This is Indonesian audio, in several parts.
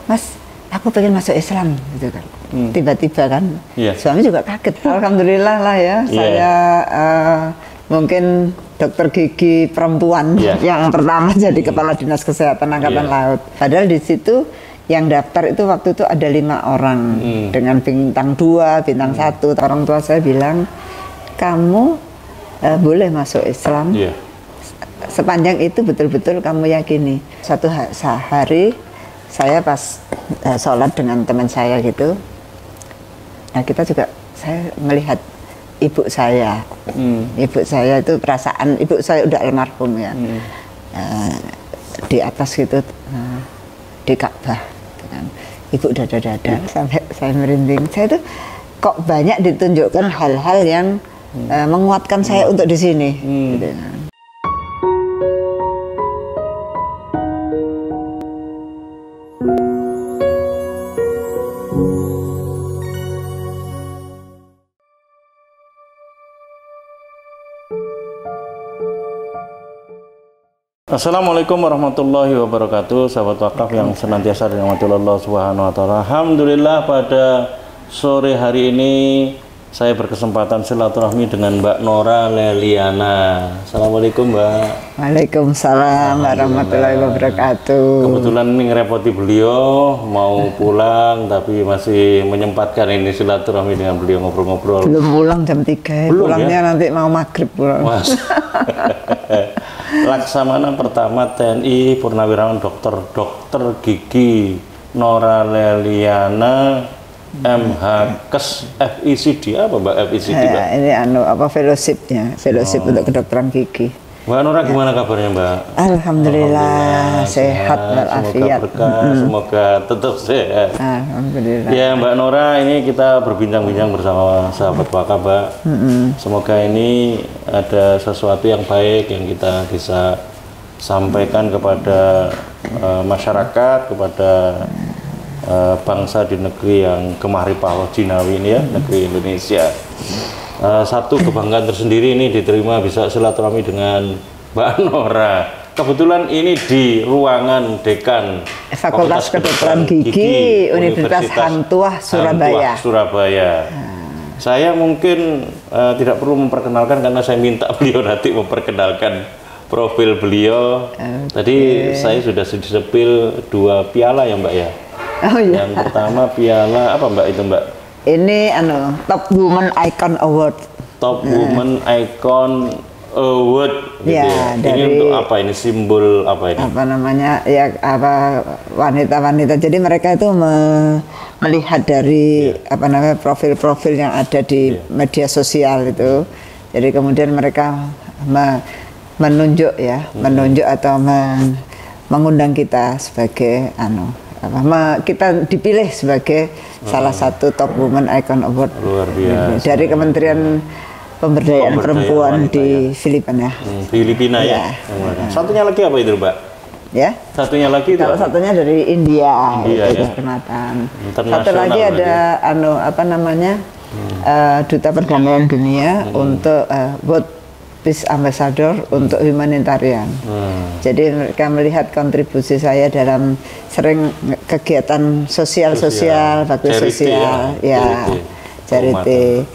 Mas, aku pengen masuk Islam gitu kan. Tiba-tiba kan, suami juga kaget. Alhamdulillah lah ya, saya mungkin dokter gigi perempuan yang pertama jadi kepala dinas kesehatan angkatan laut. Padahal di situ yang daftar itu waktu itu ada 5 orang dengan bintang 2, bintang 1. Orang tua saya bilang, kamu boleh masuk Islam sepanjang itu betul-betul kamu yakini. Satu hari saya pas sholat dengan teman saya gitu, nah kita juga, saya melihat ibu saya itu perasaan ibu saya udah almarhum ya, di atas gitu, di Ka'bah gitu kan. Ibu dada-dada sampai saya merinding. Saya tuh kok banyak ditunjukkan hal-hal yang menguatkan saya untuk di sini gitu. Assalamualaikum warahmatullahi wabarakatuh, sahabat wakaf yang senantiasa dirahmati Allah Subhanahu wa taala. Alhamdulillah pada sore hari ini saya berkesempatan silaturahmi dengan Mbak Nora Leliana. Assalamualaikum, Mbak. Waalaikumsalam warahmatullahi wabarakatuh. Kebetulan ini ngerepoti beliau, mau pulang tapi masih menyempatkan ini silaturahmi dengan beliau, ngobrol-ngobrol. Belum pulang jam 3, pulangnya ya? Nanti mau maghrib pulang. Laksamana pertama TNI Purnawirawan Dokter Gigi Nora Leliana MHKes FICD. Apa Mbak FICD, Mbak? Ini fellowshipnya, fellowship untuk kedokteran gigi. Mbak Nora gimana kabarnya, Mbak? Alhamdulillah sehat walafiat. Semoga berkah, semoga tetap sehat. Alhamdulillah. Ya Mbak Nora, ini kita berbincang-bincang bersama sahabat wakaf, Mbak. Semoga ini ada sesuatu yang baik yang kita bisa sampaikan kepada masyarakat, kepada bangsa di negeri yang gemah ripah jinawi ini ya, negeri Indonesia. Satu kebanggaan tersendiri ini diterima bisa silaturahmi dengan Mbak Nora. Kebetulan ini di ruangan Dekan Fakultas Kedokteran Gigi Universitas Hang Tuah Surabaya. Saya mungkin tidak perlu memperkenalkan karena saya minta beliau nanti memperkenalkan profil beliau. Tadi saya sudah disepil 2 piala ya, Mbak ya. Oh iya. Yang pertama piala apa, Mbak, itu, Mbak? Ini Top Woman Icon Award. Top Woman Icon Award gitu ya. Dari, ini untuk apa, ini simbol apa ini? Apa namanya? Ya apa, wanita-wanita. Jadi mereka itu melihat dari apa namanya profil-profil yang ada di media sosial itu. Jadi kemudian mereka menunjuk atau mengundang kita sebagai kita dipilih sebagai salah satu Top Woman Icon Award. Luar biasa. Dari Kementerian Pemberdayaan Perempuan di Filipina. Filipina ya. Satunya lagi apa itu, Mbak? Ya. Satunya lagi itu. Kalau satunya dari India ya. Kehormatan. Satu lagi ada Duta Perdamaian Dunia untuk World Peace Ambassador untuk humanitarian. Jadi mereka melihat kontribusi saya dalam sering kegiatan sosial, bakti sosial, charity.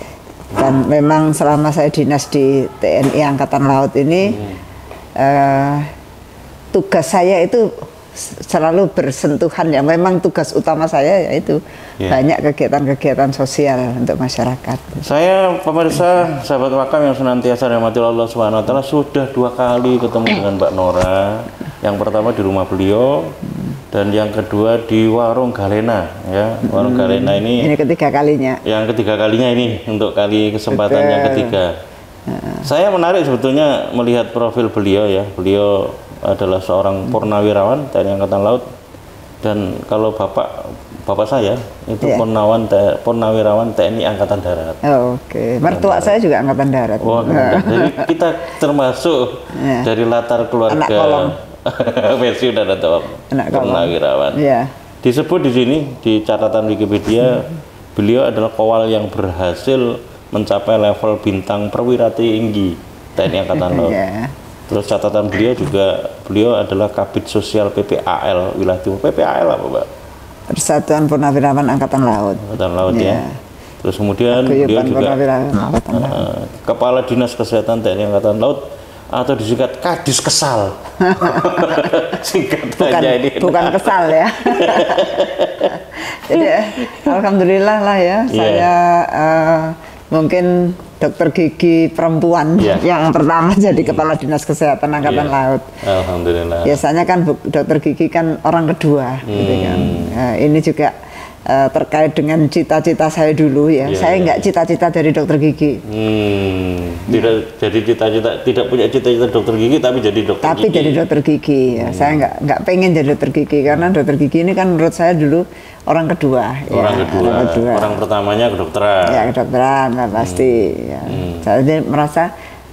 Dan memang selama saya dinas di TNI Angkatan Laut ini, tugas saya itu selalu bersentuhan ya. Memang tugas utama saya yaitu banyak kegiatan-kegiatan sosial untuk masyarakat. Saya pemirsa sahabat wakaf yang senantiasa dirahmati Allah Subhanahu wa taala, sudah 2 kali ketemu dengan Mbak Nora. Yang pertama di rumah beliau dan yang kedua di Warung Galena ya. Warung Galena ini ketiga kalinya. Yang ketiga kalinya ini untuk kali kesempatan yang ketiga. Saya menarik sebetulnya melihat profil beliau ya. Beliau adalah seorang purnawirawan TNI Angkatan Laut, dan kalau bapak saya itu purnawirawan TNI Angkatan Darat. Oke. Mertua saya juga Angkatan Darat. Jadi kita termasuk dari latar keluarga pensiunan atau purnawirawan. Disebut di sini di catatan Wikipedia, beliau adalah kowal yang berhasil mencapai level bintang perwira tinggi TNI Angkatan Laut. Terus catatan beliau adalah Kabid Sosial PPAL wilayah Timur. PPAL apa, Mbak? Persatuan Purnawirawan Angkatan Laut. Angkatan Laut ya. Terus kemudian dia juga Kepala Dinas Kesehatan TNI Angkatan Laut atau disingkat Kadis Kesal. Singkatannya ini. Bukan kesal ya. Jadi alhamdulillah lah ya, saya mungkin dokter gigi perempuan yang pertama jadi Kepala Dinas Kesehatan Angkatan Laut. Alhamdulillah. Biasanya kan dokter gigi kan orang kedua, gitu kan. Nah, ini juga terkait dengan cita-cita saya dulu ya. Saya nggak cita-cita dari dokter gigi. Tidak punya cita-cita dokter gigi, tapi jadi dokter gigi. Tapi jadi dokter gigi ya. Saya nggak pengen jadi dokter gigi karena dokter gigi ini kan menurut saya dulu orang kedua. Orang kedua. Orang pertamanya kedokteran. Ya kedokteran lah pasti. Ya. Saya merasa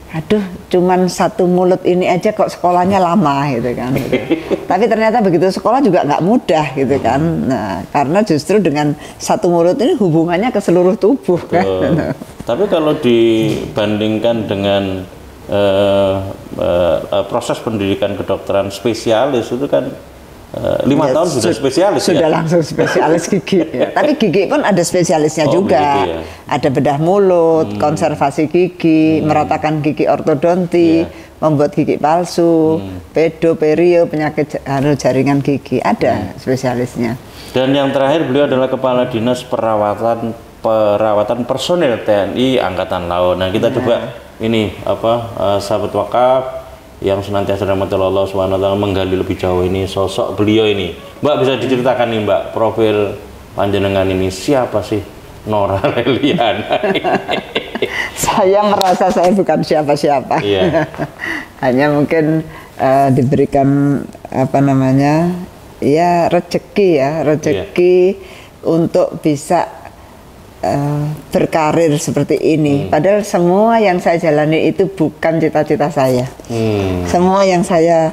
aduh, cuman satu mulut ini aja kok sekolahnya lama gitu kan. Gitu. Tapi ternyata begitu sekolah juga nggak mudah gitu kan. Nah, karena justru dengan satu mulut ini hubungannya ke seluruh tubuh kan. Tapi kalau dibandingkan dengan proses pendidikan kedokteran spesialis itu kan 5 tahun sudah spesialis sudah langsung spesialis gigi ya. Tapi gigi pun ada spesialisnya juga begitu, ada bedah mulut, konservasi gigi, meratakan gigi ortodonti, membuat gigi palsu, pedo, perio, penyakit jaringan gigi, ada spesialisnya. Dan yang terakhir beliau adalah Kepala Dinas Perawatan Personil TNI Angkatan Laut. Nah kita coba ini sahabat wakaf yang senantiasa dirahmati Allah SWT menggali lebih jauh ini sosok beliau ini. Mbak bisa diceritakan nih Mbak, profil panjenengan ini siapa sih Nora Leliana? Saya merasa saya bukan siapa-siapa. Hanya mungkin diberikan rezeki untuk bisa berkarir seperti ini. Padahal semua yang saya jalani itu bukan cita-cita saya. Semua yang saya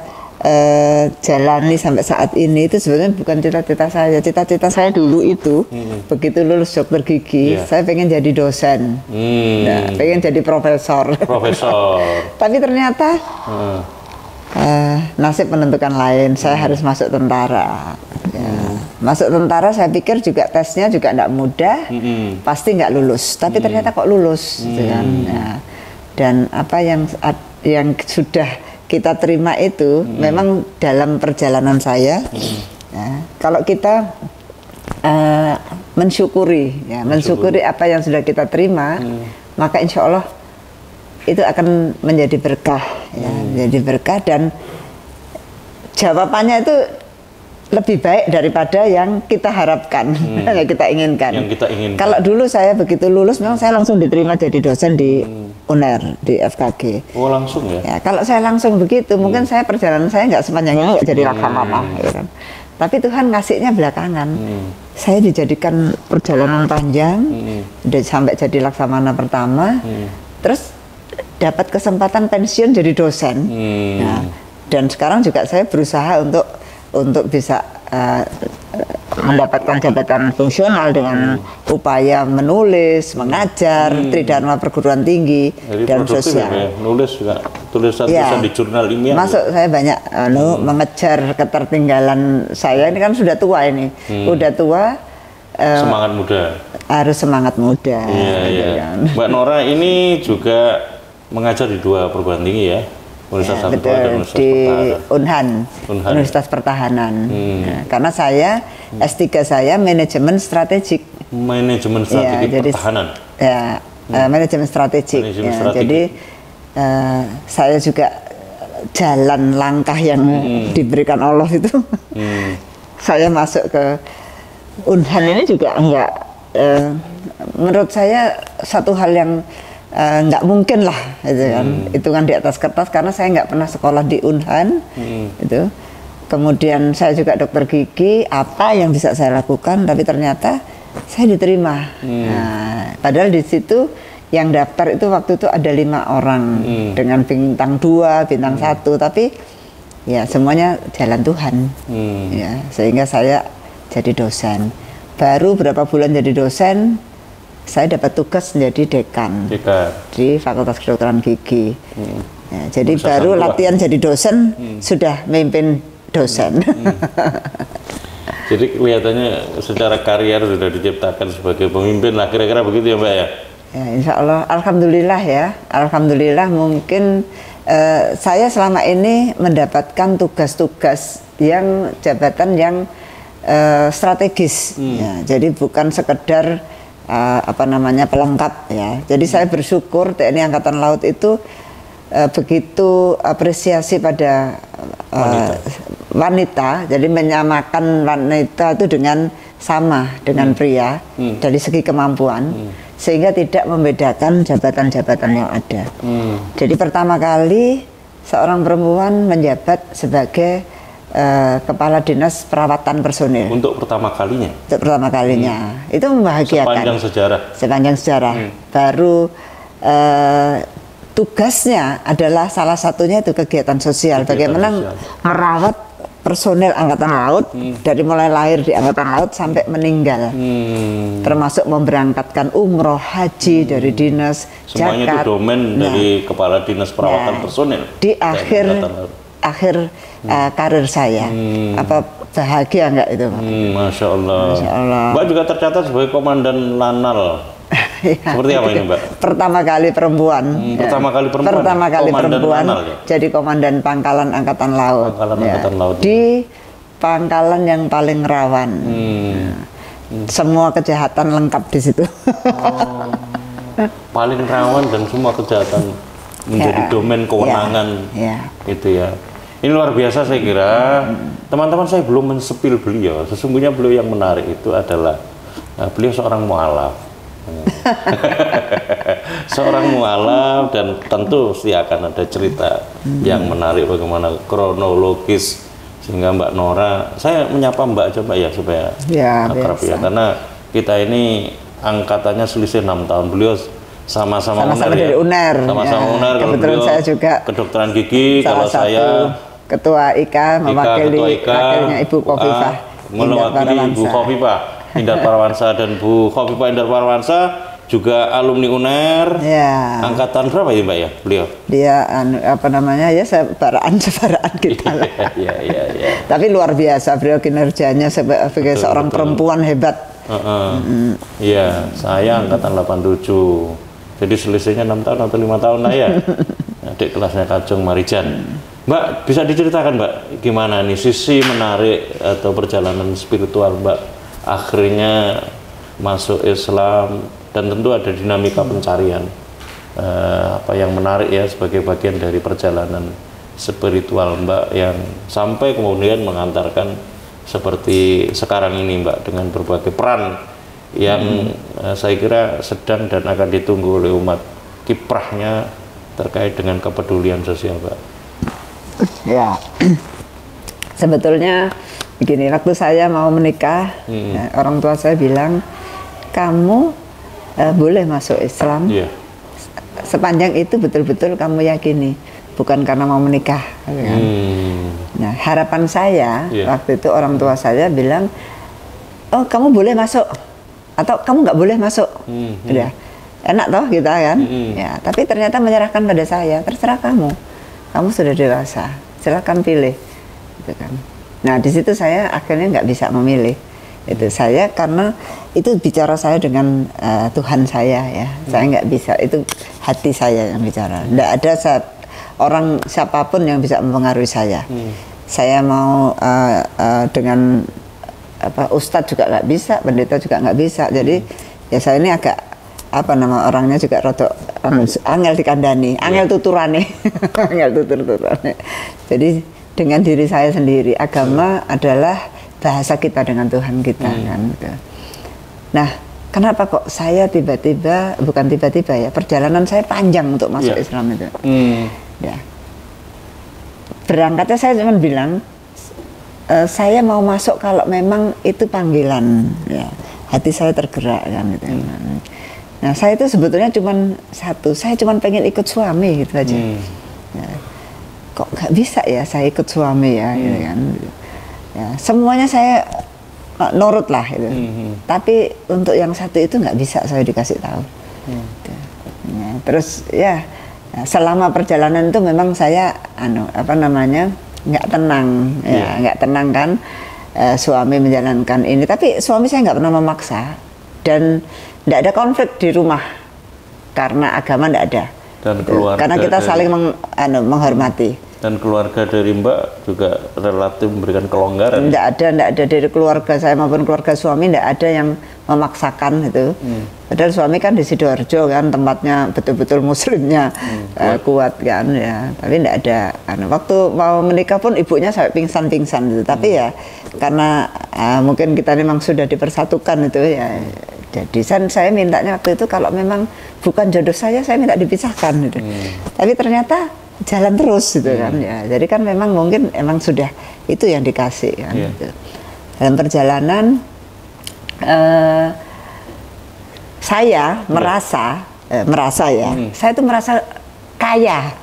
jalani sampai saat ini itu sebenarnya bukan cita-cita saya. Cita-cita saya dulu itu begitu lulus dokter gigi, saya pengen jadi dosen, pengen jadi profesor. Tapi ternyata nasib menentukan lain. Saya harus masuk tentara. Masuk tentara saya pikir juga tesnya juga tidak mudah, pasti nggak lulus. Tapi ternyata kok lulus, gitu kan. Dan apa yang sudah kita terima itu memang dalam perjalanan saya. Kalau kita mensyukuri apa yang sudah kita terima, maka insya Allah itu akan menjadi berkah, menjadi berkah dan jawabannya itu lebih baik daripada yang kita harapkan, yang kita inginkan. Kalau dulu saya begitu lulus, memang saya langsung diterima jadi dosen di UNER, di FKG. Oh langsung ya? Kalau saya langsung begitu, mungkin saya perjalanan saya nggak sepanjangnya nggak jadi laksamana, gitu kan. Tapi Tuhan ngasihnya belakangan. Saya dijadikan perjalanan panjang, sampai jadi laksamana pertama, terus dapat kesempatan pensiun jadi dosen. Dan sekarang juga saya berusaha untuk bisa mendapatkan jabatan fungsional dengan upaya menulis, mengajar, tridharma perguruan tinggi. Jadi dan sosial. Ya, nulis juga, tulisan di jurnal ilmiah. Masuk saya banyak mengejar ketertinggalan saya ini kan sudah tua ini, udah tua. Semangat muda. Harus semangat muda. Kan. Mbak Nora ini juga mengajar di 2 perguruan tinggi ya. Universitas betul, dan Universitas di Unhan. Universitas Pertahanan. Karena saya S3 saya manajemen strategik. Manajemen strategik pertahanan. Manajemen strategik. Jadi saya juga jalan langkah yang diberikan Allah itu. Saya masuk ke Unhan ini juga enggak. Menurut saya satu hal yang nggak mungkin lah, gitu kan. Itu kan di atas kertas karena saya nggak pernah sekolah di Unhan, itu. Kemudian saya juga dokter gigi, apa yang bisa saya lakukan? Tapi ternyata saya diterima. Nah, padahal di situ yang daftar itu waktu itu ada 5 orang dengan bintang 2, bintang 1, tapi ya semuanya jalan Tuhan, ya sehingga saya jadi dosen. Baru berapa bulan jadi dosen, saya dapat tugas menjadi dekan di Fakultas Kedokteran Gigi. Jadi baru latihan jadi dosen, sudah memimpin dosen. Jadi kelihatannya secara karier sudah diciptakan sebagai pemimpin lah, kira-kira begitu ya Mbak ya? Ya, insya Allah, alhamdulillah ya, alhamdulillah mungkin saya selama ini mendapatkan tugas-tugas yang jabatan yang strategis, ya, jadi bukan sekedar apa namanya pelengkap ya. Jadi saya bersyukur TNI Angkatan Laut itu begitu apresiasi pada wanita, jadi menyamakan wanita itu dengan sama dengan pria dari segi kemampuan, sehingga tidak membedakan jabatan-jabatan yang ada. Jadi pertama kali seorang perempuan menjabat sebagai Kepala Dinas Perawatan Personil. Untuk pertama kalinya? Untuk pertama kalinya. Itu membahagiakan. Sepanjang sejarah? Sepanjang sejarah. Baru tugasnya adalah salah satunya itu kegiatan sosial. Bagaimana merawat personel Angkatan Laut dari mulai lahir di Angkatan Laut sampai meninggal, termasuk memberangkatkan umroh, haji dari dinas, semuanya itu domain dari Kepala Dinas Perawatan Personil di akhir karir saya. Apa bahagia enggak itu Pak? Masya Allah. Masya Allah. Mbak juga tercatat sebagai Komandan Lanal. Ya, seperti apa ini Mbak? Pertama kali perempuan. Pertama kali perempuan. Pertama kali perempuan jadi Komandan Pangkalan Angkatan Laut. Pangkalan Angkatan Laut. Di pangkalan yang paling rawan. Semua kejahatan lengkap di situ. Paling rawan dan semua kejahatan menjadi domain kewenangan itu ya. Ini luar biasa saya kira. Teman-teman, saya belum mensepil beliau. Sesungguhnya beliau yang menarik itu adalah beliau seorang mualaf. Seorang mualaf, dan tentu pasti akan ada cerita yang menarik bagaimana kronologis sehingga Mbak Nora, saya menyapa Mbak coba ya supaya akrab ya, karena kita ini angkatannya selisih 6 tahun. Beliau sama-sama UNER ya. Dari UNER. Sama-sama UNER. Kalau beliau saya juga kedokteran gigi, kalau saya ketua IKA mewakili wakilnya Ibu Khofifah. Mewakili Ibu Khofifah Indar Parawansa, dan Bu Khofifah Indar Parawansa juga alumni UNER. Angkatan berapa ya Mbak ya beliau? Dia apa namanya ya, sebaraan kita lah. Tapi luar biasa beliau kinerjanya sebagai seorang perempuan hebat. Iya, saya angkatan 87. Jadi selisihnya 6 tahun atau 5 tahun lah ya. Adik kelasnya Kajung Marijan. Mbak, bisa diceritakan Mbak, gimana nih sisi menarik atau perjalanan spiritual Mbak akhirnya masuk Islam, dan tentu ada dinamika pencarian apa yang menarik ya sebagai bagian dari perjalanan spiritual Mbak yang sampai kemudian mengantarkan seperti sekarang ini Mbak, dengan berbagai peran yang saya kira sedang dan akan ditunggu oleh umat, kiprahnya terkait dengan kepedulian sosial Mbak. Ya, sebetulnya begini, waktu saya mau menikah, orang tua saya bilang, kamu boleh masuk Islam sepanjang itu betul-betul kamu yakini, bukan karena mau menikah. Kan? Nah, harapan saya waktu itu orang tua saya bilang, oh kamu boleh masuk atau kamu nggak boleh masuk. Udah enak toh kita kan. Ya, tapi ternyata menyerahkan pada saya, terserah kamu sudah dewasa, silakan pilih gitu kan. Nah di situ saya akhirnya nggak bisa memilih. Itu saya karena itu bicara saya dengan Tuhan saya ya. Saya nggak bisa, itu hati saya yang bicara. Nggak ada orang siapapun yang bisa mempengaruhi saya. Saya mau dengan ustadz juga nggak bisa, pendeta juga nggak bisa. Jadi ya saya ini agak orangnya juga rodok angel dikandani, angel tuturane, angel tuturane. Jadi dengan diri saya sendiri, agama adalah bahasa kita dengan Tuhan kita kan. Nah, kenapa kok saya tiba-tiba, bukan tiba-tiba ya, perjalanan saya panjang untuk masuk Islam itu. Ya. Berangkatnya saya cuma bilang, saya mau masuk kalau memang itu panggilan, ya. Hati saya tergerak kan gitu. Nah, saya itu sebetulnya cuma satu, saya cuma pengen ikut suami gitu aja. Ya. Kok nggak bisa ya saya ikut suami ya, gitu kan. Ya, semuanya saya nurut lah gitu. Tapi untuk yang satu itu nggak bisa saya dikasih tahu. Ya, terus ya selama perjalanan itu memang saya nggak tenang, ya nggak tenang kan. suami menjalankan ini. Tapi suami saya nggak pernah memaksa dan tidak ada konflik di rumah karena agama tidak ada. Dan keluarga karena kita saling menghormati. Dan keluarga dari Mbak juga relatif memberikan kelonggaran. Tidak ada dari keluarga saya maupun keluarga suami, tidak ada yang memaksakan itu. Padahal suami kan di Sidoarjo kan, tempatnya betul-betul muslimnya kuat kan ya. Tapi tidak ada. Waktu mau menikah pun ibunya sampai pingsan-pingsan gitu. Tapi ya karena mungkin kita memang sudah dipersatukan itu ya. Jadi saya mintanya waktu itu kalau memang bukan jodoh saya minta dipisahkan gitu. Tapi ternyata jalan terus gitu kan ya. Jadi kan memang mungkin emang sudah itu yang dikasih kan. Gitu. Dalam perjalanan saya merasa saya itu merasa kaya,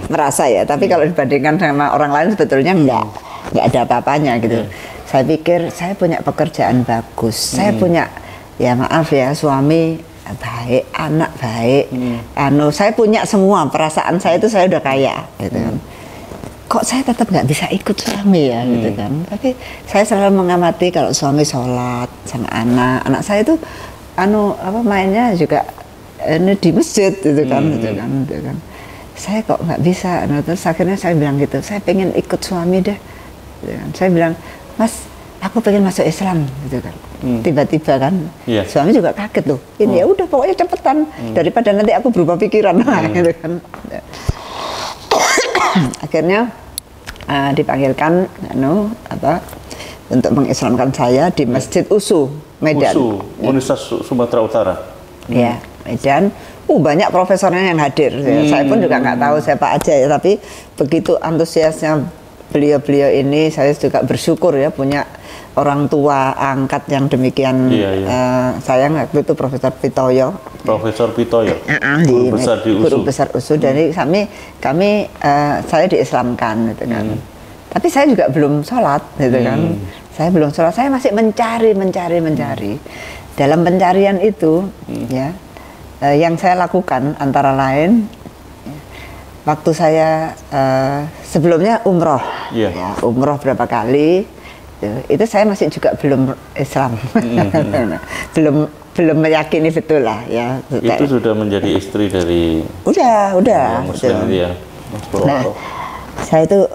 merasa ya. Tapi kalau dibandingkan sama orang lain sebetulnya nggak ada apa-apanya gitu. Saya pikir saya punya pekerjaan bagus, saya punya ya maaf ya suami baik, anak baik, saya punya semua, perasaan saya itu saya udah kaya gitu kan. Kok saya tetap nggak bisa ikut suami ya gitu kan. Tapi saya selalu mengamati kalau suami sholat sama anak saya itu mainnya juga ini di masjid gitu kan, gitu kan. Saya kok nggak bisa. Terus akhirnya saya bilang gitu, saya pengen ikut suami deh gitu kan. Saya bilang, Mas, aku pengen masuk Islam gitu kan. Tiba-tiba kan suami juga kaget loh, ini ya udah pokoknya cepetan daripada nanti aku berubah pikiran gitu kan. Akhirnya dipanggilkan untuk mengislamkan saya di Masjid USU Medan, Universitas Sumatera Utara. Ya, Medan. Banyak profesornya yang hadir. Saya pun juga nggak tahu siapa aja ya, tapi begitu antusiasnya beliau-beliau ini, saya juga bersyukur ya punya orang tua angkat yang demikian sayang. Waktu itu Profesor Pitoyo, guru besar USU. Jadi saya diislamkan gitu kan. Tapi saya juga belum sholat gitu kan. Saya belum sholat, saya masih mencari. Dalam pencarian itu ya, yang saya lakukan antara lain waktu saya sebelumnya umroh, umroh berapa kali. Itu saya masih juga belum Islam, belum meyakini betul lah ya. Itu sudah menjadi istri dari udah Muslim ya. Nah, saya itu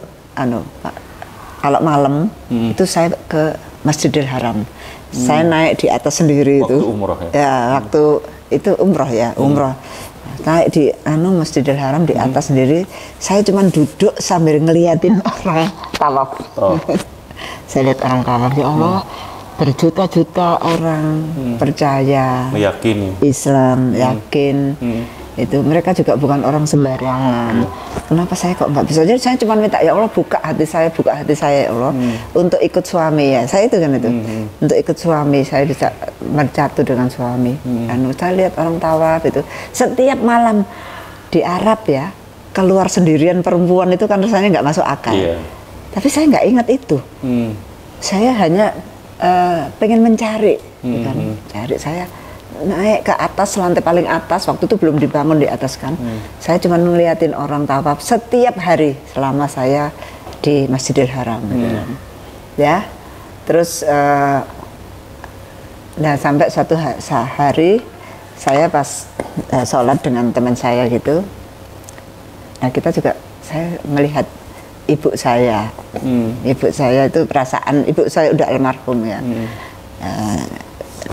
kalau malam itu saya ke Masjidil Haram, saya naik di atas sendiri waktu itu. Umroh ya? Ya waktu itu umroh ya, umroh. Naik di Masjidil Haram di atas sendiri, saya cuma duduk sambil ngeliatin orang tawaf. Saya lihat orang tawaf, ya Allah, berjuta-juta orang percaya, meyakini Islam, yakin itu mereka juga bukan orang sembarangan. Kenapa saya kok nggak bisa? Jadi saya cuma minta, ya Allah buka hati saya ya Allah untuk ikut suami ya. Saya itu kan itu untuk ikut suami, saya bisa mencatu dengan suami. Saya lihat orang tawaf itu setiap malam di Arab ya, keluar sendirian perempuan itu kan rasanya nggak masuk akal. Tapi saya nggak ingat itu. Saya hanya pengen mencari, kan? Cari saya naik ke atas, lantai paling atas. Waktu itu belum dibangun di atas kan. Saya cuma ngeliatin orang tawaf setiap hari selama saya di Masjidil Haram. Ya, terus sampai suatu hari saya pas sholat dengan teman saya gitu. Nah saya melihat ibu saya itu perasaan ibu saya udah almarhum ya,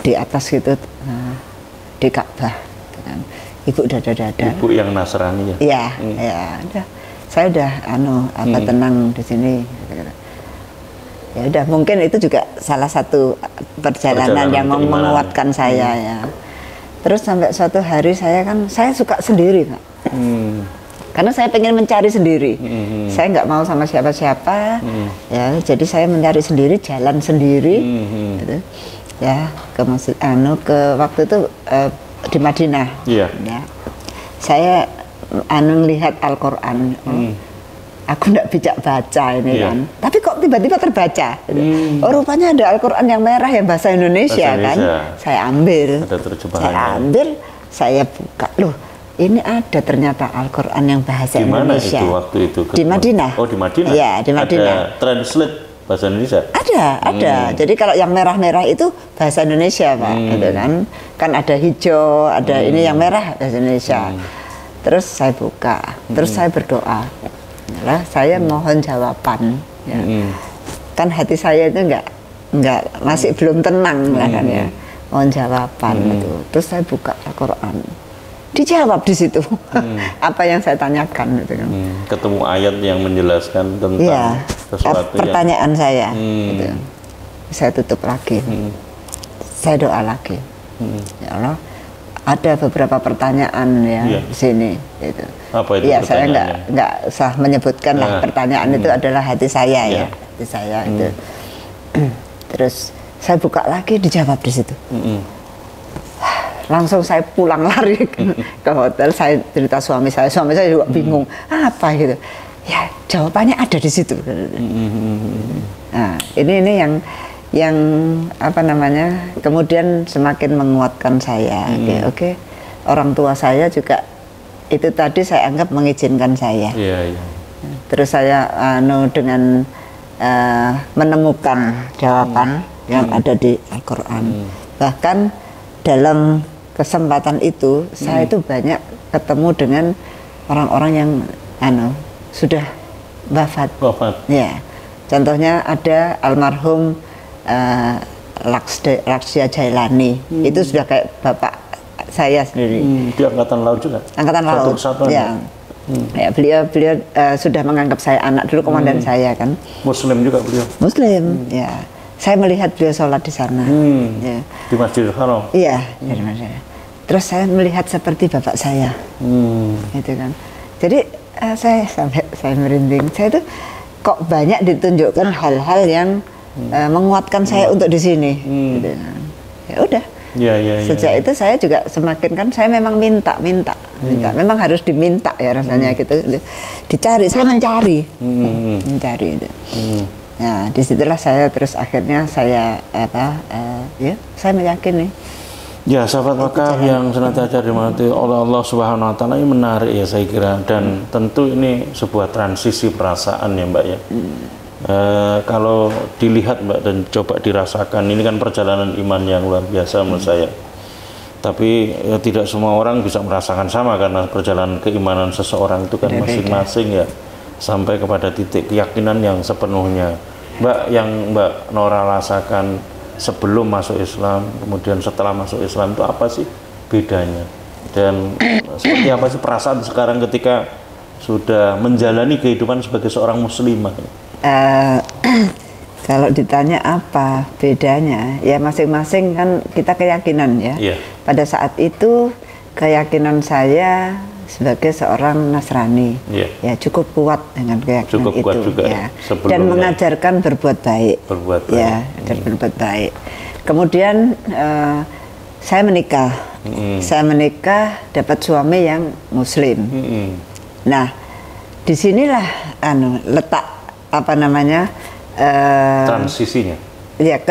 di atas gitu di Ka'bah, ibu dada. Ibu yang Nasrani ya? Iya, udah. Saya udah tenang di sini. Ya udah, mungkin itu juga salah satu perjalanan yang menguatkan saya ya. Terus sampai suatu hari saya suka sendiri Pak. Karena saya pengen mencari sendiri, saya nggak mau sama siapa-siapa, ya. Jadi saya mencari sendiri, jalan sendiri, gitu. Ya ke masjid, ke waktu itu di Madinah. Ya. Saya melihat Al-Quran, aku nggak bijak baca ini kan, tapi kok tiba-tiba terbaca. Oh rupanya ada Al-Quran yang merah yang bahasa Indonesia kan, saya ambil, saya buka loh. Ini ada ternyata Al-Quran yang bahasa Indonesia. Di mana itu waktu itu? Di Madinah. Oh di Madinah? Iya di Madinah. Ada translate bahasa Indonesia? Ada. Jadi kalau yang merah-merah itu bahasa Indonesia, Pak, gitu kan. Kan ada hijau, ada ini yang merah bahasa Indonesia. Terus saya buka, terus saya berdoa. Nah, saya mohon jawaban. Ya. Kan hati saya itu masih belum tenang lah kan ya. Mohon jawaban itu. Terus saya buka Al-Quran. Dijawab di situ apa yang saya tanyakan gitu kan. Ketemu ayat yang menjelaskan tentang sesuatu pertanyaan saya gitu. Saya tutup lagi, saya doa lagi. Ya Allah, ada beberapa pertanyaan ya di sini gitu. Apa itu ya saya nggak usah menyebutkan lah pertanyaan itu adalah hati saya ya hati saya itu. Terus saya buka lagi, dijawab di situ. Langsung saya pulang lari ke hotel, saya cerita suami saya juga bingung apa gitu. Ya jawabannya ada di situ. Nah ini yang apa namanya kemudian semakin menguatkan saya. Oke. Orang tua saya juga itu tadi saya anggap mengizinkan saya. Terus saya dengan menemukan jawaban yang ada di Al-Quran. Bahkan dalam kesempatan itu saya itu banyak ketemu dengan orang-orang yang sudah wafat. Ya, contohnya ada almarhum Laksya Jailani. Itu sudah kayak bapak saya sendiri. Di Angkatan Laut juga. Angkatan Laut. Ya. Ya, beliau sudah menganggap saya anak dulu, komandan saya kan. Muslim juga beliau. Muslim, ya. Saya melihat beliau sholat di sana. Ya. Di Masjidil Haram. Iya, di Masjid. Terus saya melihat seperti bapak saya, gitu kan. Jadi saya merinding. Saya itu kok banyak ditunjukkan hal-hal yang menguatkan saya untuk di sini. Gitu kan. Ya udah. Sejak itu saya juga semakin kan saya memang minta. Memang harus diminta ya rasanya gitu. Dicari, saya mencari itu. Nah, disitulah saya terus akhirnya saya saya meyakini. Ya, sahabat wakaf yang senantiasa dirahmati oleh Allah Subhanahu Wa Taala, ini menarik ya saya kira, dan tentu ini sebuah transisi perasaan ya Mbak ya. Kalau dilihat Mbak dan coba dirasakan, ini kan perjalanan iman yang luar biasa menurut saya. Tapi ya, tidak semua orang bisa merasakan sama karena perjalanan keimanan seseorang itu kan masing-masing ya, sampai kepada titik keyakinan yang sepenuhnya. Mbak, yang Mbak Nora rasakan sebelum masuk Islam, kemudian setelah masuk Islam itu apa sih bedanya? Dan seperti apa sih perasaan sekarang ketika sudah menjalani kehidupan sebagai seorang muslimah? Kalau ditanya apa bedanya, ya masing-masing kan kita keyakinan ya. Pada saat itu keyakinan saya sebagai seorang Nasrani, ya cukup kuat dengan keyakinan itu, juga, ya. Dan mengajarkan berbuat baik, ya, dan berbuat baik. Kemudian saya menikah, dapat suami yang Muslim. Nah, disinilah letak apa namanya transisinya. Ya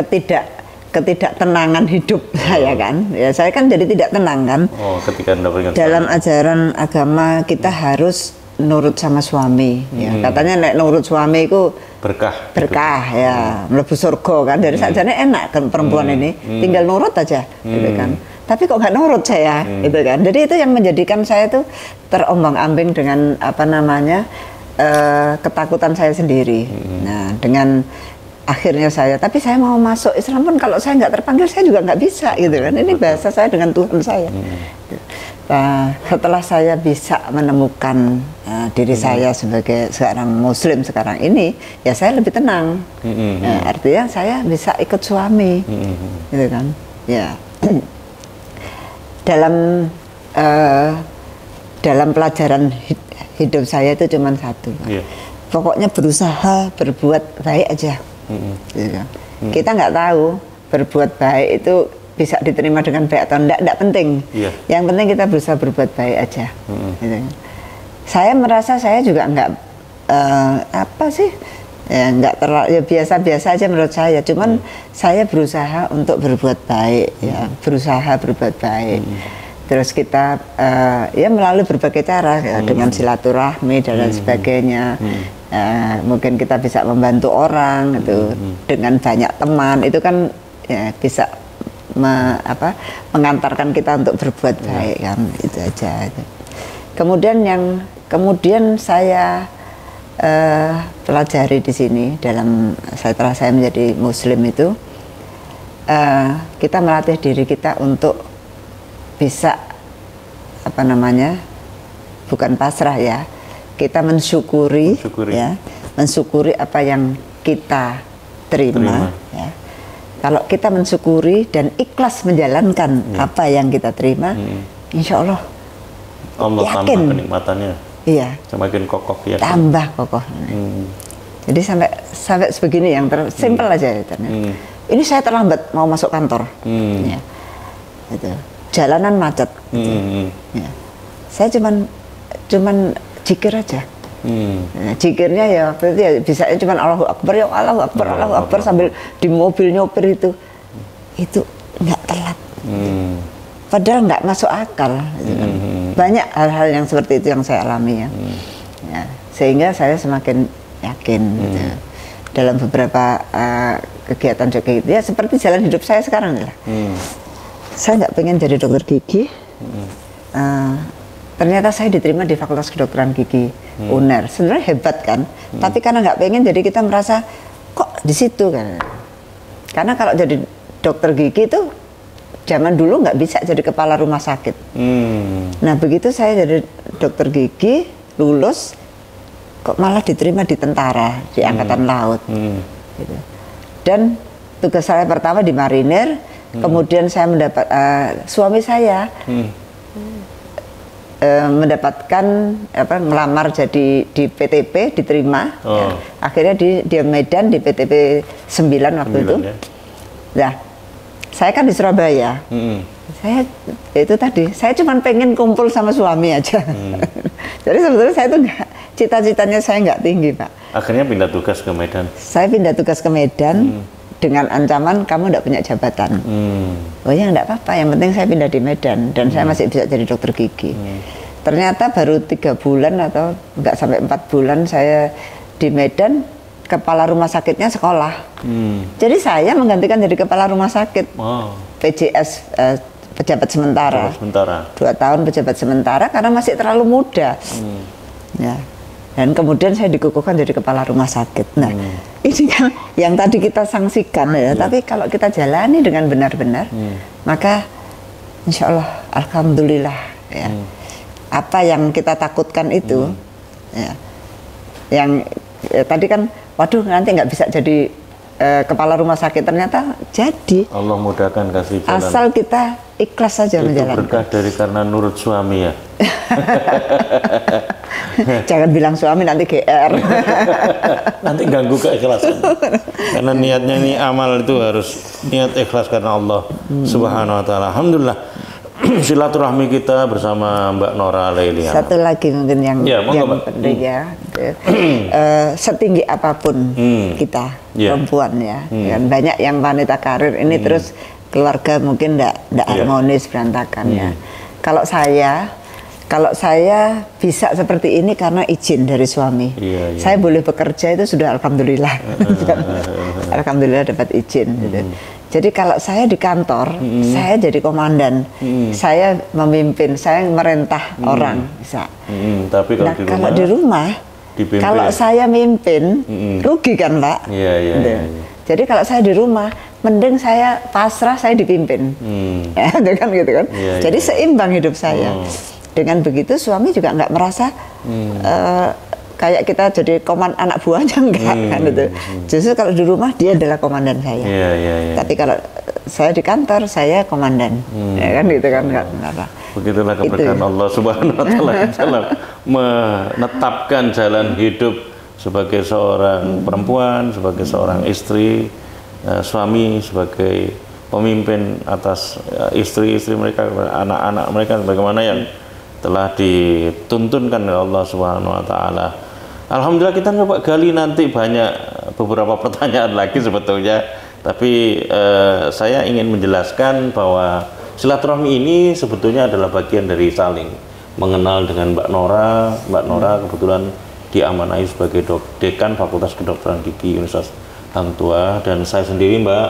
ketidaktenangan hidup saya kan. Ya saya kan jadi tidak tenang kan. Ketika dalam ajaran agama kita harus nurut sama suami. Ya, katanya nek nurut suami itu berkah ya, mlebu surga kan. Dari sajane enak kan perempuan ini, tinggal nurut aja gitu kan. Tapi kok nggak nurut saya gitu kan. Jadi itu yang menjadikan saya tuh terombang-ambing dengan apa namanya ketakutan saya sendiri. Nah, dengan akhirnya tapi saya mau masuk Islam pun kalau saya nggak terpanggil saya juga nggak bisa gitu kan. Ini bahasa saya dengan Tuhan saya. Nah, setelah saya bisa menemukan diri saya sebagai seorang Muslim sekarang ini, ya saya lebih tenang. Nah, artinya saya bisa ikut suami, gitu kan. Ya, dalam pelajaran hidup saya itu cuma satu, pokoknya berusaha berbuat baik aja. Kita nggak tahu berbuat baik itu bisa diterima dengan baik atau enggak penting. Yang penting kita berusaha berbuat baik aja. Gitu. Saya merasa saya juga nggak nggak terlalu ya biasa-biasa aja menurut saya. Cuman saya berusaha untuk berbuat baik, ya berusaha berbuat baik. Terus kita ya melalui berbagai cara ya, dengan silaturahmi dan lain sebagainya. mungkin kita bisa membantu orang itu dengan banyak teman, itu kan ya, bisa mengantarkan kita untuk berbuat baik kan, itu aja. Kemudian saya pelajari di sini setelah saya menjadi Muslim itu, kita melatih diri kita untuk bisa bukan pasrah ya, kita mensyukuri ya, mensyukuri apa yang kita terima. Ya. Kalau kita mensyukuri dan ikhlas menjalankan apa yang kita terima, insya Allah yakin, tambah kenikmatannya. Iya. Semakin kokoh ya. Tambah kokoh. Jadi sampai sebegini yang simpel aja ya. Ini saya terlambat mau masuk kantor. Ya. Gitu. Jalanan macet. Gitu. Ya. Saya cuman zikir aja. Nah, zikirnya ya waktu itu ya bisa cuman Allahu Akbar ya, Allahu Akbar, Allahu Akbar sambil di mobil nyopir itu nggak telat. Padahal nggak masuk akal. Gitu kan. Banyak hal-hal yang seperti itu yang saya alami ya. Ya, sehingga saya semakin yakin gitu. Dalam beberapa kegiatan juga gitu ya, seperti jalan hidup saya sekarang lah. Saya nggak pengen jadi dokter gigi. Ternyata saya diterima di Fakultas Kedokteran Gigi UNER. Sebenarnya hebat kan, tapi karena nggak pengen jadi kita merasa kok di situ kan. Karena kalau jadi dokter gigi itu zaman dulu nggak bisa jadi kepala rumah sakit. Nah begitu saya jadi dokter gigi lulus, kok malah diterima di tentara, di Angkatan Laut. Gitu. Dan tugas saya pertama di marinir, kemudian saya mendapat suami saya mendapatkan ngelamar jadi di PTP, diterima. Ya. Akhirnya di Medan di PTP 9 waktu itu. Ya. Nah, saya kan di Surabaya. Saya itu tadi, saya cuma pengen kumpul sama suami aja. Jadi sebetulnya saya itu cita-citanya saya nggak tinggi, Pak. Akhirnya pindah tugas ke Medan. Saya pindah tugas ke Medan dengan ancaman kamu nggak punya jabatan. Oh ya nggak apa-apa, yang penting saya pindah di Medan dan saya masih bisa jadi dokter gigi. Ternyata baru 3 bulan atau nggak sampai 4 bulan saya di Medan, kepala rumah sakitnya sekolah. Jadi saya menggantikan jadi kepala rumah sakit. PJS, pejabat sementara. 2 tahun pejabat sementara karena masih terlalu muda. Ya. Dan kemudian saya dikukuhkan jadi kepala rumah sakit. Nah, ini kan yang tadi kita sanksikan ya, tapi kalau kita jalani dengan benar-benar, maka insya Allah, alhamdulillah ya. Apa yang kita takutkan itu, ya, yang tadi kan, waduh nanti nggak bisa jadi kepala rumah sakit, ternyata jadi. Allah mudahkan kasih jalan. Asal kita ikhlas saja menjalankan. Itu berkah dari karena nurut suami ya. Jangan bilang suami nanti GR. Nanti ganggu keikhlasan. Karena niatnya ini amal itu harus niat ikhlas karena Allah Subhanahu wa taala. Alhamdulillah. Silaturahmi kita bersama Mbak Nora Lailiana. Satu lagi mungkin yang penting ya. Setinggi apapun kita perempuan ya. Kan banyak yang wanita karir ini terus keluarga mungkin enggak harmonis, berantakan ya. Kalau saya bisa seperti ini karena izin dari suami. Saya boleh bekerja itu sudah alhamdulillah. Alhamdulillah dapat izin gitu. Jadi kalau saya di kantor, saya jadi komandan, saya memimpin, saya merentah orang bisa. Tapi kalau di rumah, kalau saya mimpin, rugi kan Pak? Jadi kalau saya di rumah, mending saya pasrah, saya dipimpin, kan gitu kan. Jadi seimbang hidup saya. Dengan begitu suami juga nggak merasa kayak kita jadi anak buahnya enggak kan itu. Justru kalau di rumah dia adalah komandan saya. Tapi kalau saya di kantor saya komandan. Ya kan gitu kan enggak apa. Begitulah keberkahan Allah Subhanahu wa taala dalam menetapkan jalan hidup sebagai seorang perempuan, sebagai seorang istri, suami sebagai pemimpin atas istri-istri mereka, anak-anak mereka bagaimana yang telah dituntunkan oleh Allah Subhanahu wa taala. Alhamdulillah kita coba gali nanti banyak beberapa pertanyaan lagi sebetulnya, tapi saya ingin menjelaskan bahwa silaturahmi ini sebetulnya adalah bagian dari saling mengenal dengan Mbak Nora. Mbak Nora kebetulan diamanai sebagai Dekan Fakultas Kedokteran Gigi Universitas Hang Tuah. Dan saya sendiri Mbak,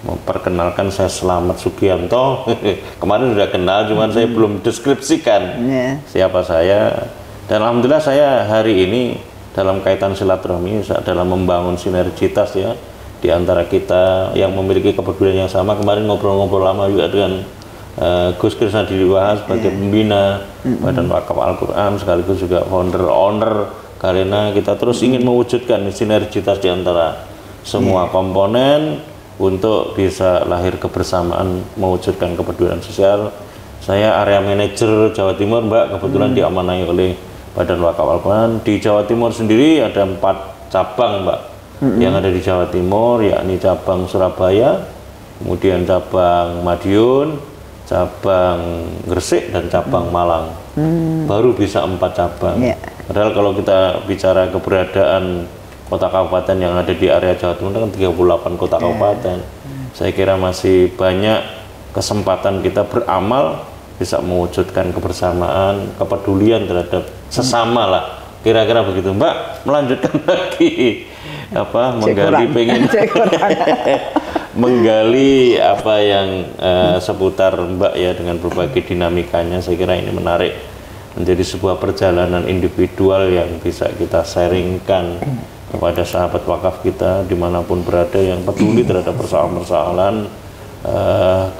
memperkenalkan, saya Slamet Sugianto. Kemarin sudah kenal, cuman saya belum deskripsikan siapa saya. Dan alhamdulillah saya hari ini dalam kaitan silaturahmi, dalam membangun sinergitas ya di antara kita yang memiliki kepedulian yang sama. Kemarin ngobrol-ngobrol lama juga dengan Gus Krisna Diliwaha sebagai pembina Badan Wakaf Al-Quran, sekaligus juga founder karena kita terus ingin mewujudkan sinergitas di antara semua komponen untuk bisa lahir kebersamaan, mewujudkan kepedulian sosial. Saya area manajer Jawa Timur Mbak, kebetulan diamanai oleh Badan Wakaf Al-Quran. Di Jawa Timur sendiri ada 4 cabang Mbak yang ada di Jawa Timur, yakni cabang Surabaya, kemudian cabang Madiun, cabang Gresik, dan cabang Malang. Baru bisa 4 cabang. Padahal kalau kita bicara keberadaan kota kabupaten yang ada di area Jawa Timur kan 38 kota kabupaten. Saya kira masih banyak kesempatan kita beramal bisa mewujudkan kebersamaan, kepedulian terhadap sesama lah. Kira-kira begitu Mbak. Melanjutkan lagi menggali menggali apa yang seputar Mbak ya, dengan berbagai dinamikanya. Saya kira ini menarik, menjadi sebuah perjalanan individual yang bisa kita sharingkan kepada sahabat wakaf kita dimanapun berada yang peduli terhadap persoalan-persoalan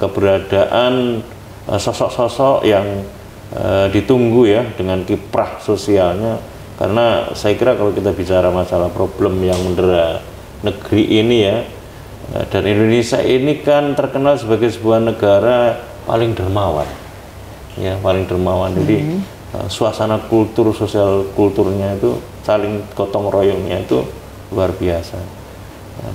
keberadaan sosok-sosok yang ditunggu ya dengan kiprah sosialnya. Karena saya kira kalau kita bicara masalah problem yang mendera negeri ini ya, dan Indonesia ini kan terkenal sebagai sebuah negara paling dermawan ya, paling dermawan. Jadi suasana kultur, sosial kulturnya itu saling gotong royongnya itu luar biasa.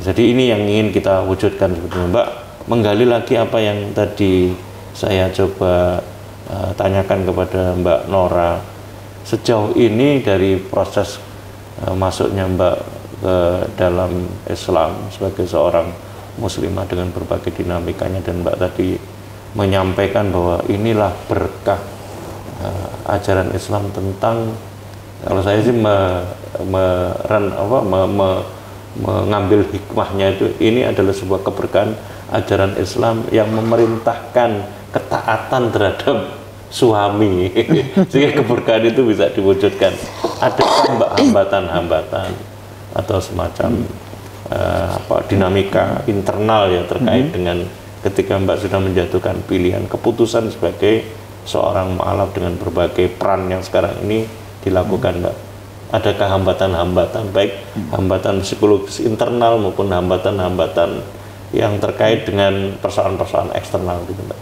Jadi ini yang ingin kita wujudkan sebetulnya Mbak, menggali lagi apa yang tadi saya coba tanyakan kepada Mbak Nora. Sejauh ini dari proses masuknya Mbak ke dalam Islam sebagai seorang muslimah dengan berbagai dinamikanya, dan Mbak tadi menyampaikan bahwa inilah berkah ajaran Islam tentang, kalau saya sih mengambil hikmahnya itu, ini adalah sebuah keberkahan ajaran Islam yang memerintahkan ketaatan terhadap suami sehingga keberkahan itu bisa diwujudkan. Adakah Mbak hambatan-hambatan atau semacam dinamika internal ya terkait dengan ketika Mbak sudah menjatuhkan pilihan keputusan sebagai seorang mu'alaf dengan berbagai peran yang sekarang ini dilakukan Mbak? Adakah hambatan-hambatan, baik hambatan psikologis internal maupun hambatan-hambatan yang terkait dengan persoalan-persoalan eksternal gitu Mbak?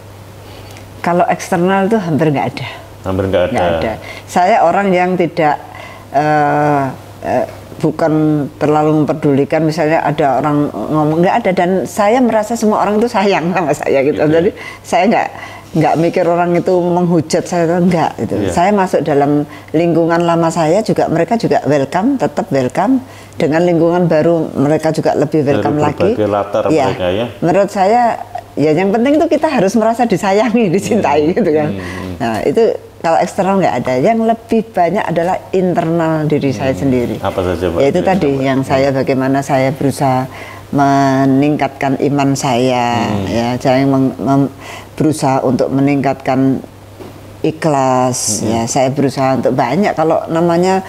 Kalau eksternal itu hampir nggak ada. Hampir nggak ada. Saya orang yang tidak bukan terlalu mempedulikan, misalnya ada orang ngomong, nggak ada, dan saya merasa semua orang itu sayang sama saya gitu. Jadi saya nggak mikir orang itu menghujat saya, enggak gitu. Saya masuk dalam lingkungan lama saya juga, mereka juga welcome, tetap welcome. Dengan lingkungan baru mereka juga lebih welcome lagi. Latar mereka ya. Menurut saya ya yang penting itu kita harus merasa disayangi, dicintai gitu kan. Nah itu kalau eksternal nggak ada. Yang lebih banyak adalah internal diri saya sendiri. Apa saja Mbak? Yaitu tadi yang saya, bagaimana saya berusaha meningkatkan iman saya, ya, saya berusaha untuk meningkatkan ikhlas, ya, saya berusaha untuk banyak. Kalau namanya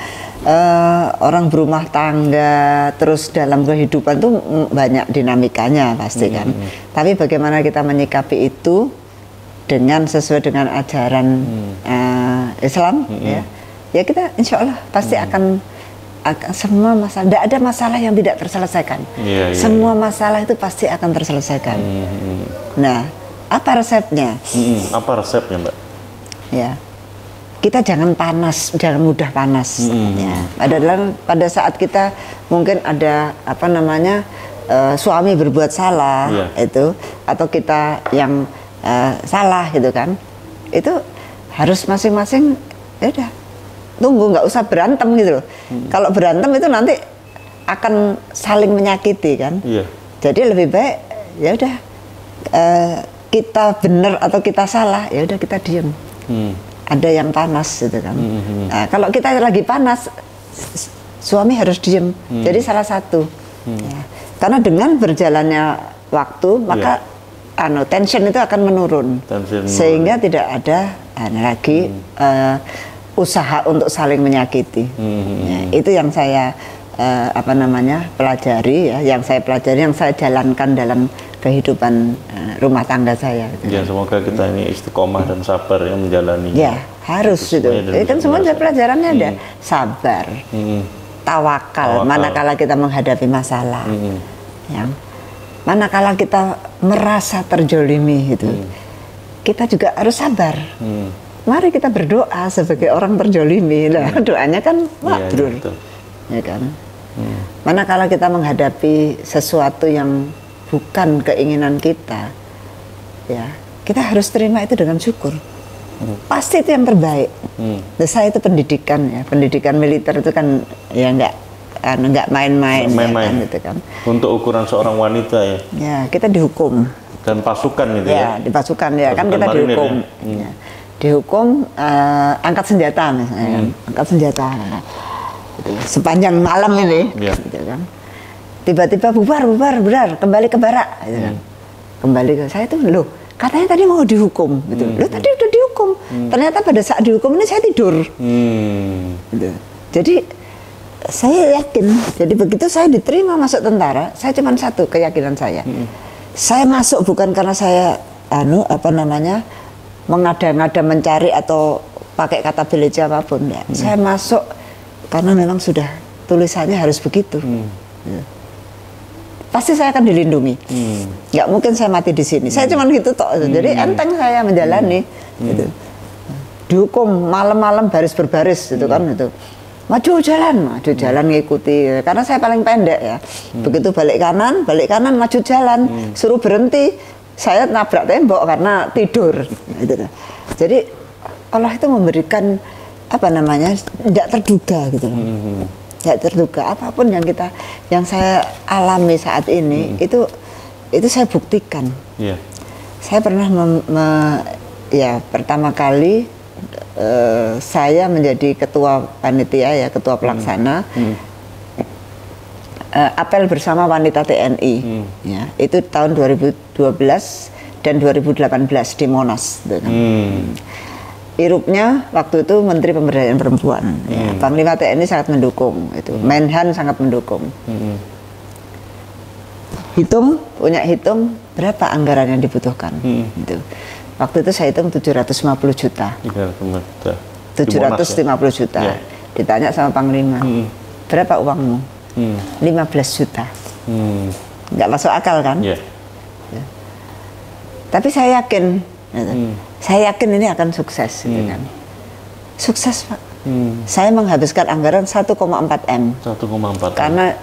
orang berumah tangga, terus dalam kehidupan tuh banyak dinamikanya pasti kan. Tapi bagaimana kita menyikapi itu dengan sesuai dengan ajaran Islam, ya kita insya Allah pasti akan semua masalah, tidak ada masalah yang tidak terselesaikan. Semua masalah itu pasti akan terselesaikan. Nah, apa resepnya? Apa resepnya Mbak? Ya, kita jangan panas, jangan mudah panas. Ya, pada saat kita mungkin ada suami berbuat salah itu, atau kita yang salah gitu kan, itu harus masing-masing ya udah tunggu, nggak usah berantem gitu loh. Kalau berantem itu nanti akan saling menyakiti kan. Jadi lebih baik ya udah kita benar atau kita salah, ya udah kita diem. Ada yang panas gitu kan. Nah, kalau kita lagi panas, suami harus diem. Jadi salah satu. Ya. Karena dengan berjalannya waktu, maka tension itu akan menurun. Sehingga tidak ada lagi usaha untuk saling menyakiti. Ya, itu yang saya pelajari ya, yang saya jalankan dalam kehidupan rumah tangga saya. Ya, semoga kita ini istiqomah dan sabar yang menjalani. Ya, harus itu. Kan semua pelajarannya ada sabar, tawakal, manakala kita menghadapi masalah. Ya. Manakala kita merasa terjolimi gitu, kita juga harus sabar. Mari kita berdoa sebagai orang terjolimi. Nah, doanya kan mabrur, ya kan. Manakala kita menghadapi sesuatu yang bukan keinginan kita, ya kita harus terima itu dengan syukur. Pasti itu yang terbaik. Nah, saya itu pendidikan ya, pendidikan militer itu kan ya nggak main-main ya kan, gitu kan. Untuk ukuran seorang wanita ya. Ya kita dihukum. Dan pasukan gitu ya. Di pasukan ya kan kita dihukum. Ya. Dihukum angkat senjata misalnya, angkat senjata. Gitu. Sepanjang malam ini, gitu kan. Tiba-tiba bubar, kembali ke barak, gitu kan. Kembali ke saya tuh, loh, katanya tadi mau dihukum, gitu. Loh, tadi udah dihukum. Ternyata pada saat dihukum ini saya tidur. Gitu. Jadi saya yakin, jadi begitu saya diterima masuk tentara, saya cuma satu keyakinan saya. Saya masuk bukan karena saya mengada-ngada mencari atau pakai kata beleja apapun, ya. Saya masuk karena memang sudah tulisannya harus begitu. Ya. Pasti saya akan dilindungi. Nggak mungkin saya mati di sini. Saya cuma gitu toh. Jadi enteng saya menjalani. Gitu. Dihukum malam-malam baris berbaris, gitu kan itu. Maju jalan ngikuti. Karena saya paling pendek ya. Begitu balik kanan, maju jalan. Suruh berhenti, saya nabrak tembok karena tidur. Gitu. Jadi Allah itu memberikan tidak terduga gitu loh. Tidak terduga apapun yang saya alami saat ini itu saya buktikan. Saya pernah pertama kali saya menjadi ketua panitia ya, ketua pelaksana apel bersama wanita TNI ya, itu tahun 2012 dan 2018 di Monas gitu kan. Irupnya waktu itu Menteri Pemberdayaan Perempuan ya, Panglima TNI sangat mendukung itu, Menhan sangat mendukung. Punya hitung berapa anggaran yang dibutuhkan gitu. Waktu itu saya hitung 750 juta. 750 juta. Yeah. Ditanya sama Panglima, berapa uangmu? 15 juta. Nggak masuk akal kan? Yeah. Ya. Tapi saya yakin, saya yakin ini akan sukses, gitu kan. Sukses, Pak. Saya menghabiskan anggaran 1,4 M. 1,4 karena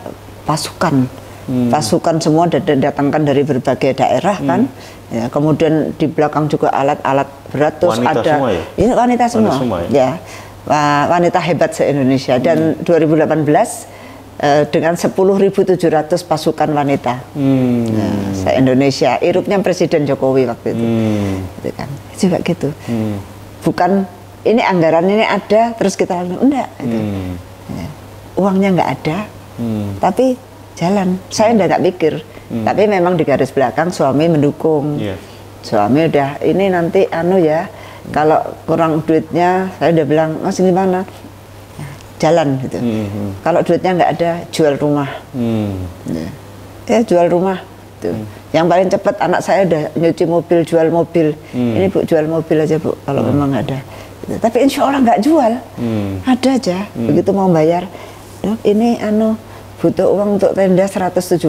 pasukan semua datangkan dari berbagai daerah kan. Ya, kemudian di belakang juga alat-alat berat, terus wanita ada semua ya? Ini wanita semua ya, wanita hebat se-Indonesia. Dan 2018 dengan 10.700 pasukan wanita se-Indonesia. Irupnya Presiden Jokowi waktu itu. Gitu kan. Juga gitu. Bukan ini anggaran ini ada terus kita enggak gitu. Ya. Uangnya nggak ada. Tapi jalan. Saya nggak pikir. Tapi memang di garis belakang suami mendukung. Suami udah ini nanti kalau kurang duitnya saya udah bilang Mas gimana, jalan gitu. Kalau duitnya nggak ada, jual rumah. Ya jual rumah tuh. Yang paling cepat anak saya udah nyuci mobil, jual mobil. Ini Bu jual mobil aja Bu kalau memang ada. Tapi insya Allah nggak jual, ada aja. Begitu mau bayar, Dok ini butuh uang untuk tenda 170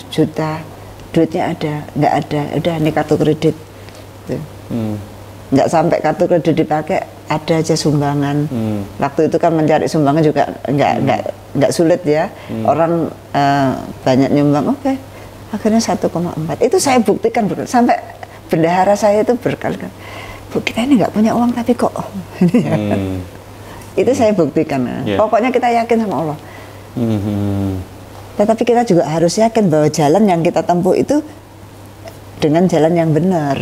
juta, duitnya ada, nggak ada, udah ini kartu kredit, nggak sampai kartu kredit dipakai, ada aja sumbangan. Waktu itu kan mencari sumbangan juga nggak sulit ya, orang banyak nyumbang, oke. Akhirnya 1,4, itu saya buktikan sampai bendahara saya itu berkali-kali, Bu kita ini nggak punya uang tapi kok, itu saya buktikan. Pokoknya kita yakin sama Allah. Tetapi kita juga harus yakin bahwa jalan yang kita tempuh itu dengan jalan yang benar.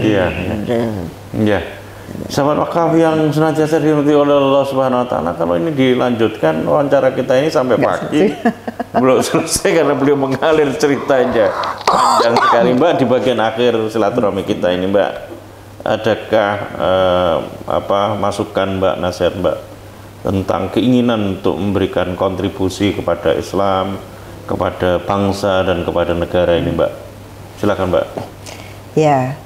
Sahabat wakaf yang senantiasa dirahmati oleh Allah Subhanahu wa taala, kalau ini dilanjutkan wawancara kita ini sampai pagi belum selesai karena beliau mengalir ceritanya panjang sekali. Mbak, di bagian akhir silaturahmi kita ini, Mbak, adakah masukan Mbak, nasihat Mbak tentang keinginan untuk memberikan kontribusi kepada Islam, kepada bangsa dan kepada negara ini, Mbak? Silakan, Mbak. Ya,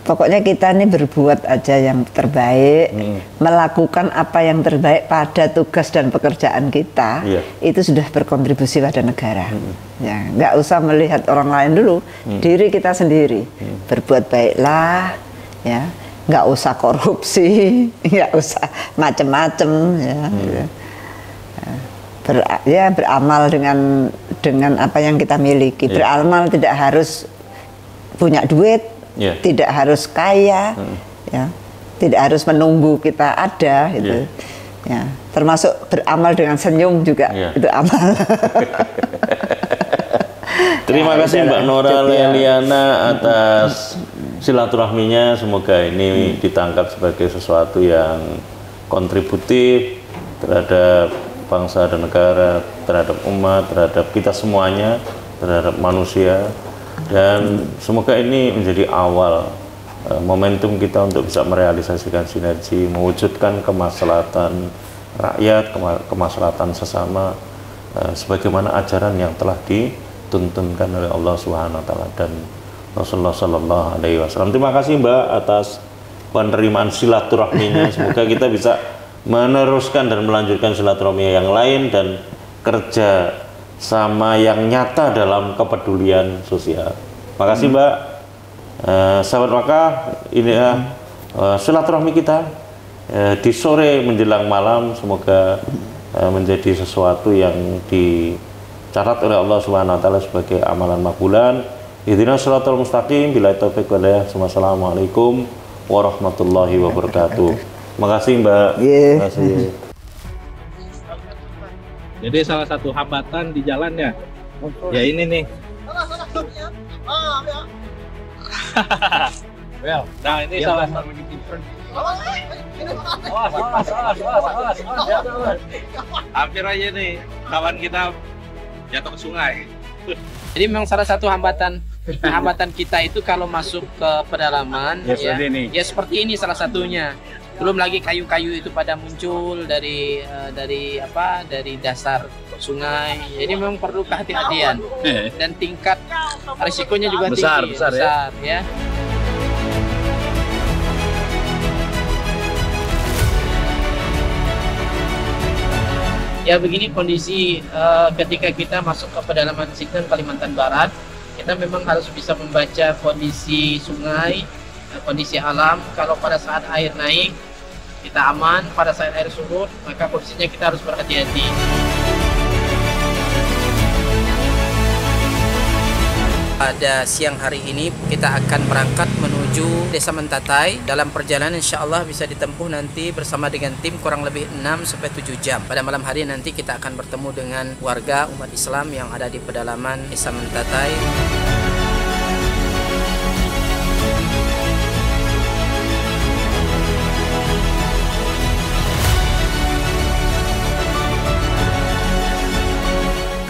pokoknya kita ini berbuat aja yang terbaik, melakukan apa yang terbaik pada tugas dan pekerjaan kita, itu sudah berkontribusi pada negara. Ya, nggak usah melihat orang lain dulu, diri kita sendiri. Berbuat baiklah, ya, nggak usah korupsi, nggak usah macem-macem, ya. Beramal dengan apa yang kita miliki. Beramal tidak harus punya duit, tidak harus kaya, ya, tidak harus menunggu kita ada, gitu. Ya, termasuk beramal dengan senyum juga, itu amal. Terima kasih Mbak Nora Leliana atas silaturahminya. Semoga ini ditangkap sebagai sesuatu yang kontributif terhadap bangsa dan negara, terhadap umat, terhadap kita semuanya, terhadap manusia. Dan semoga ini menjadi awal momentum kita untuk bisa merealisasikan sinergi, mewujudkan kemaslahatan rakyat, kemaslahatan sesama, sebagaimana ajaran yang telah dituntunkan oleh Allah Subhanahu wa taala dan Rasulullah sallallahu alaihi wasallam. Terima kasih Mbak atas penerimaan silaturahminya. Semoga kita bisa meneruskan dan melanjutkan silaturahmi yang lain dan kerja sama yang nyata dalam kepedulian sosial. Makasih Mbak. Sahabat wakaf, ini silaturahmi kita di sore menjelang malam, semoga menjadi sesuatu yang dicatat oleh Allah Subhanahu wa taala sebagai amalan makbulan. Ihdinas shiratal mustaqim, billahi taufiq wal hidayah. Wassalamualaikum warahmatullahi wabarakatuh. Makasih Mbak. Terima kasih. Jadi salah satu hambatan di jalannya, ya ini nih. Well, nah ini salah satu. Hampir aja nih kawan kita jatuh ke sungai. Jadi memang salah satu hambatan kita itu kalau masuk ke pedalaman, ya seperti ini salah satunya. Belum lagi kayu-kayu itu pada muncul dari dasar sungai. Jadi memang perlu kehati-hatian dan tingkat risikonya juga besar ya. Ya begini kondisi ketika kita masuk ke pedalaman Sikten Kalimantan Barat, kita memang harus bisa membaca kondisi sungai, kondisi alam. Kalau pada saat air naik kita aman, pada saat air surut maka posisinya kita harus berhati-hati. Pada siang hari ini kita akan berangkat menuju Desa Mentatai. Dalam perjalanan insya Allah bisa ditempuh nanti bersama dengan tim kurang lebih 6-7 jam. Pada malam hari nanti kita akan bertemu dengan warga umat Islam yang ada di pedalaman Desa Mentatai.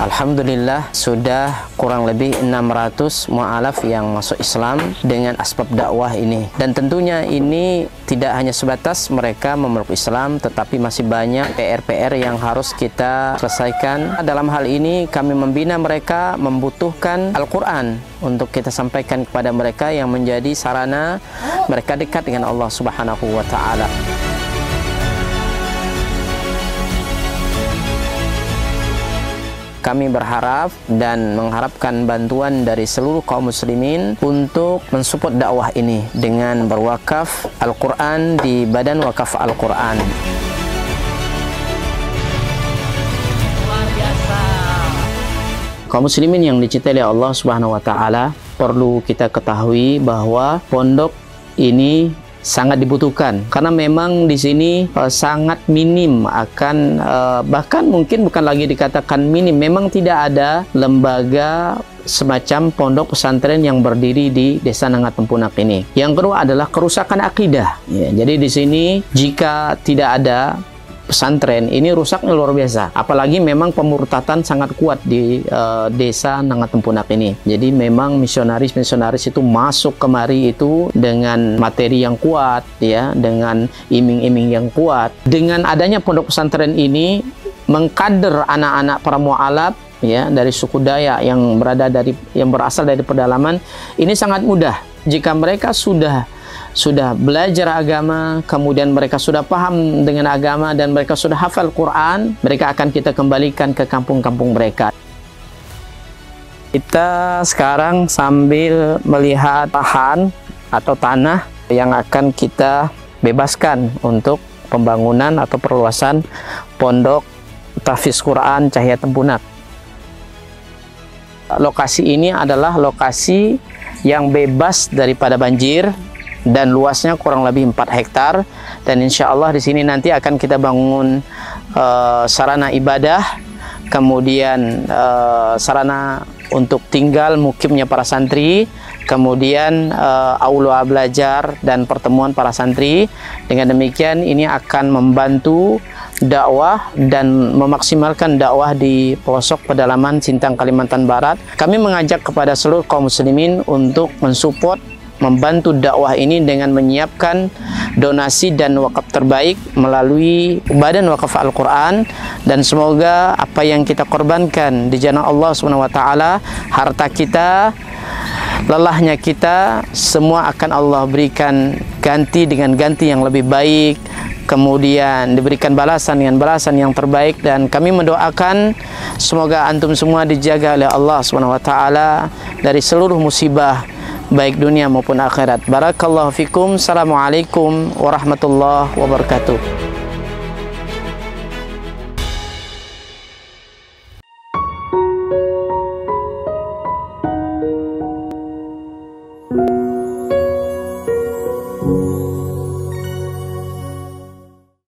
Alhamdulillah sudah kurang lebih 600 mu'alaf yang masuk Islam dengan asbab dakwah ini. Dan tentunya ini tidak hanya sebatas mereka memeluk Islam, tetapi masih banyak PR-PR yang harus kita selesaikan. Dalam hal ini kami membina mereka membutuhkan Al-Quran untuk kita sampaikan kepada mereka yang menjadi sarana mereka dekat dengan Allah Subhanahu wa ta'ala. Kami berharap dan mengharapkan bantuan dari seluruh kaum muslimin untuk mensupport dakwah ini dengan berwakaf Al-Quran di Badan Wakaf Al-Quran. Luar biasa. Kaum muslimin yang dicintai oleh Allah Subhanahu wa taala, perlu kita ketahui bahwa pondok ini sangat dibutuhkan karena memang di sini sangat minim akan bahkan mungkin bukan lagi dikatakan minim, memang tidak ada lembaga semacam pondok pesantren yang berdiri di Desa Nangatempunak ini. Yang kedua adalah kerusakan akidah. Ya, jadi di sini jika tidak ada pesantren ini rusaknya luar biasa, apalagi memang pemurtatan sangat kuat di Desa Nangatempunak ini. Jadi memang misionaris itu masuk kemari itu dengan materi yang kuat, ya, dengan iming-iming yang kuat. Dengan adanya pondok pesantren ini mengkader anak-anak para mualaf, ya, dari suku Dayak yang berasal dari pedalaman ini sangat mudah jika mereka sudah belajar agama, kemudian mereka sudah paham dengan agama dan mereka sudah hafal Quran, mereka akan kita kembalikan ke kampung-kampung mereka. Kita sekarang sambil melihat lahan atau tanah yang akan kita bebaskan untuk pembangunan atau perluasan pondok tahfiz Quran Cahaya Tempunak. Lokasi ini adalah lokasi yang bebas daripada banjir dan luasnya kurang lebih 4 hektar, dan insya Allah di sini nanti akan kita bangun sarana ibadah, kemudian sarana untuk tinggal mukimnya para santri, kemudian aula belajar dan pertemuan para santri. Dengan demikian ini akan membantu dakwah dan memaksimalkan dakwah di pelosok pedalaman Sintang, Kalimantan Barat. Kami mengajak kepada seluruh kaum muslimin untuk mensupport, membantu dakwah ini dengan menyiapkan donasi dan wakaf terbaik melalui Badan Wakaf Al-Quran, dan semoga apa yang kita korbankan di jalan Allah SWT, harta kita, lelahnya kita, semua akan Allah berikan ganti dengan ganti yang lebih baik, kemudian diberikan balasan dengan balasan yang terbaik. Dan kami mendoakan semoga antum semua dijaga oleh Allah SWT dari seluruh musibah baik dunia maupun akhirat. Barakallahu fikum. Assalamualaikum warahmatullahi wabarakatuh.